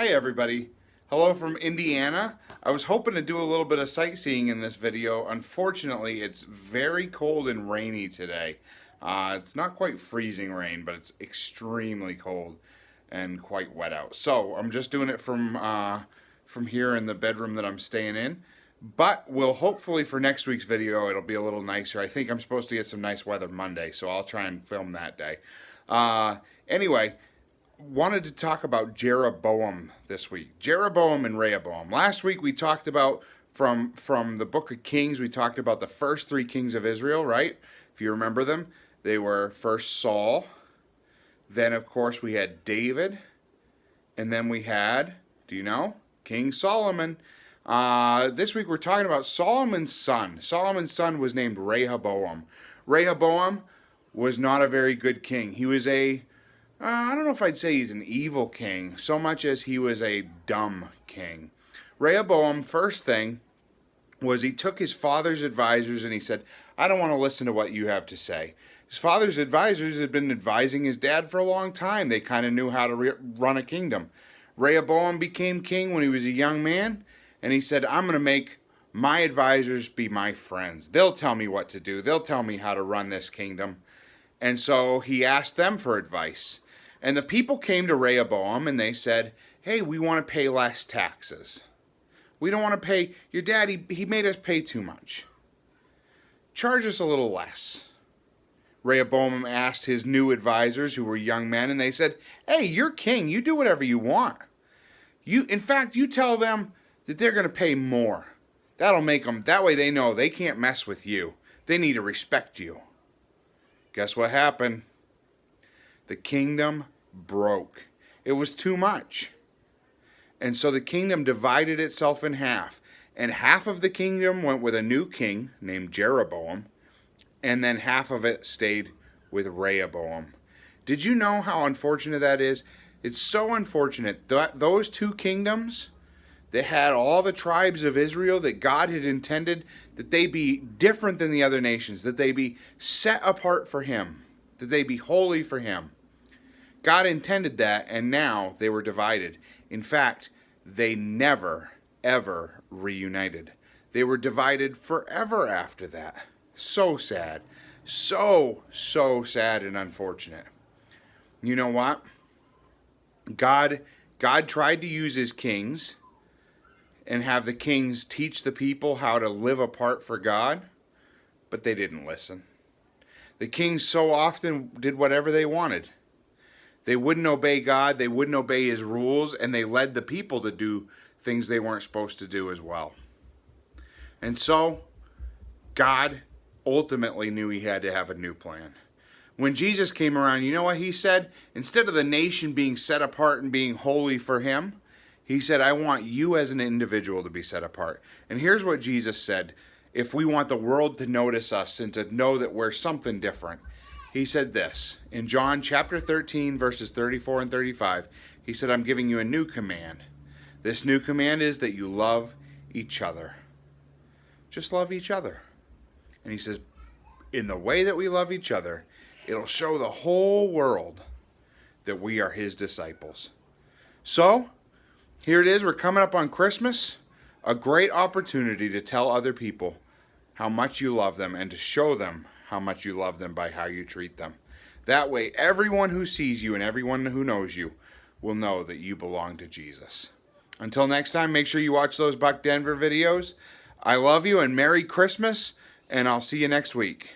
Hi everybody. Hello from Indiana. I was hoping to do a little bit of sightseeing in this video. Unfortunately, it's very cold and rainy today. It's not quite freezing rain, but it's extremely cold and quite wet out. So I'm just doing it from here in the bedroom that I'm staying in. But we'll hopefully for next week's video it'll be a little nicer. I think I'm supposed to get some nice weather Monday, so I'll try and film that day. Anyway, wanted to talk about Jeroboam this week. Jeroboam and Rehoboam. Last week we talked about from the book of Kings, we talked about the first three kings of Israel, right? If you remember them, they were first Saul, then of course we had David, and then we had, do you know, King Solomon. This week we're talking about Solomon's son. Solomon's son was named Rehoboam. Rehoboam was not a very good king. He was I don't know if I'd say he's an evil king, so much as he was a dumb king. Rehoboam, first thing, was he took his father's advisors and he said, I don't want to listen to what you have to say. His father's advisors had been advising his dad for a long time. They kind of knew how to run a kingdom. Rehoboam became king when he was a young man, and he said, I'm going to make my advisors be my friends. They'll tell me what to do. They'll tell me how to run this kingdom. And so he asked them for advice. And the people came to Rehoboam and they said, hey, we want to pay less taxes. We don't want to pay, your dad, he made us pay too much. Charge us a little less. Rehoboam asked his new advisors, who were young men, and they said, hey, you're king, you do whatever you want. In fact, you tell them that they're going to pay more. That'll make them, that way they know they can't mess with you. They need to respect you. Guess what happened? The kingdom broke. It was too much. And so the kingdom divided itself in half. And half of the kingdom went with a new king named Jeroboam. And then half of it stayed with Rehoboam. Did you know how unfortunate that is? It's so unfortunate that those two kingdoms that had all the tribes of Israel, that God had intended that they be different than the other nations, that they be set apart for Him, that they be holy for Him. God intended that, and now they were divided. In fact, they never, ever reunited. They were divided forever after that. So sad. So sad and unfortunate. You know what? God tried to use His kings and have the kings teach the people how to live apart for God, but they didn't listen. The kings so often did whatever they wanted. They wouldn't obey God, they wouldn't obey His rules, and they led the people to do things they weren't supposed to do as well. And so, God ultimately knew He had to have a new plan. When Jesus came around, you know what He said? Instead of the nation being set apart and being holy for Him, He said, I want you as an individual to be set apart. And here's what Jesus said, if we want the world to notice us and to know that we're something different. He said this, in John chapter 13, verses 34 and 35, He said, I'm giving you a new command. This new command is that you love each other. Just love each other. And He says, in the way that we love each other, it'll show the whole world that we are His disciples. So, here it is, we're coming up on Christmas. A great opportunity to tell other people how much you love them and to show them how much you love them by how you treat them. That way, everyone who sees you and everyone who knows you will know that you belong to Jesus. Until next time, make sure you watch those Buck Denver videos. I love you and Merry Christmas, and I'll see you next week.